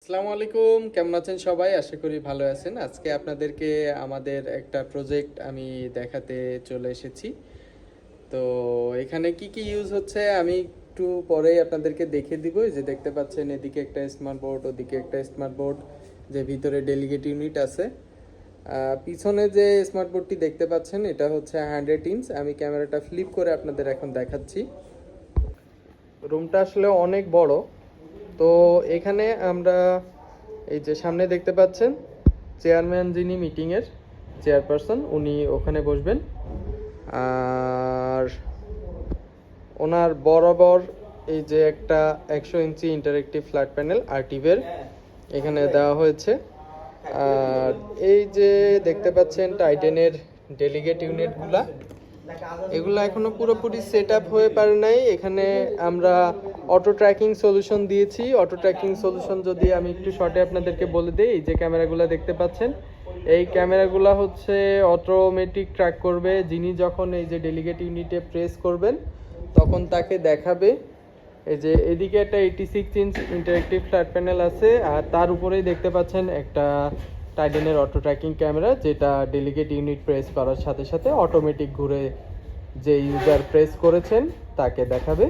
আসসালামু আলাইকুম, কেমন আছেন সবাই? আশা করি ভালো আছেন। আজকে আপনাদেরকে আমাদের একটা প্রজেক্ট আমি দেখাতে চলে এসেছি। তো এখানে কি কি ইউজ হচ্ছে আমি একটু পরেই আপনাদেরকে দেখিয়ে দিব। এই যে দেখতে পাচ্ছেন, এদিকে একটা স্মার্ট বোর্ড, ওদিকে একটা স্মার্ট বোর্ড, যে ভিতরে ডেলিগেট ইউনিট আছে। পিছনে যে স্মার্ট বোর্ডটি দেখতে পাচ্ছেন, এটা হচ্ছে 100 ইঞ্চ। আমি ক্যামেরাটা ফ্লিপ করে আপনাদের এখন দেখাচ্ছি। রুমটা আসলে অনেক বড়। তো এখানে আমরা এই যে সামনে দেখতে পাচ্ছেন, চেয়ারম্যান যিনি মিটিংয়ের চেয়ারপারসন, উনি ওখানে বসবেন। আর ওনার বরাবর এই যে একটা 100 ইঞ্চি ইন্টারেক্টিভ ফ্ল্যাট প্যানেল আরটিভের এখানে দেওয়া হয়েছে। আর এই যে দেখতে পাচ্ছেন টাইটেনের ডেলিগেট ইউনিটগুলা, এগুলো এখনো পুরোপুরি সেট আপ হয়ে পারে নাই। এখানে আমরা অটো ট্র্যাকিং সলিউশন দিয়েছি। অটো ট্র্যাকিং সলিউশন যদি আমি একটু শর্টে আপনাদেরকে বলে দিই, এই যে ক্যামেরাগুলো দেখতে পাচ্ছেন, এই ক্যামেরাগুলো হচ্ছে অটোমেটিক ট্র্যাক করবে। যিনি যখন এই যে ডেলিগেট ইউনিটে প্রেস করবেন তখন তাকে দেখাবে। এই যে এদিকে একটা 86 ইঞ্চ ইন্টারেক্টিভ ফ্ল্যাট প্যানেল আছে, আর তার উপরেই দেখতে পাচ্ছেন একটা টাইডেনের অটো ট্র্যাকিং ক্যামেরা, যেটা ডেলিগেট ইউনিট প্রেস করার সাথে সাথে অটোমেটিক ঘুরে যে ইউজার প্রেস করেছেন তাকে দেখাবে।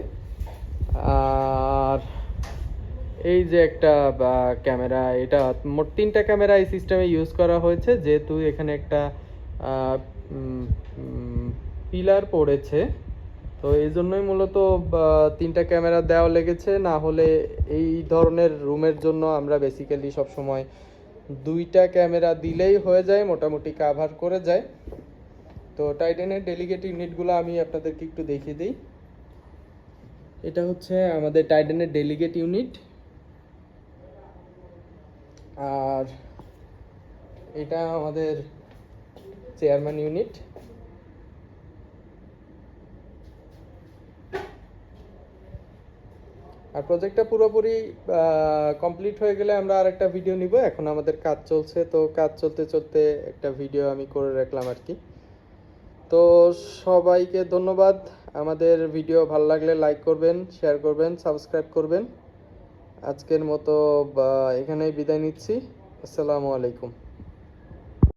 আর এই যে একটা ক্যামেরা, এটা মোট 3টা ক্যামেরা এই সিস্টেমে ইউজ করা হয়েছে, যেহেতু এখানে একটা পিলার পড়েছে। তো এই জন্যই মূলত 3টা ক্যামেরা দেওয়া লেগেছে। না হলে এই ধরনের রুমের জন্য আমরা বেসিক্যালি সবসময় 2টা ক্যামেরা দিলেই হয়ে যায়, মোটামুটি কাভার করে যায়। তো টাইটেনের ডেলিগেট ইউনিটগুলো আমি আপনাদেরকে একটু দেখিয়ে দিই। এটা হচ্ছে আমাদের টাইটেনের ডেলিগেট ইউনিট, আর এটা আমাদের চেয়ারম্যান ইউনিট। আর প্রজেক্টটা পুরোপুরি কমপ্লিট হয়ে গেলে আমরা আরেকটা ভিডিও নিব। এখন আমাদের কাজ চলছে, তো কাজ চলতে চলতে একটা ভিডিও আমি করে রাখলাম আর কি। তো সবাইকে ধন্যবাদ। আমাদের ভিডিও ভালো লাগলে লাইক করবেন, শেয়ার করবেন, সাবস্ক্রাইব করবেন। আজকের মতো এখানেই বিদায় নিচ্ছি। আসসালামু আলাইকুম।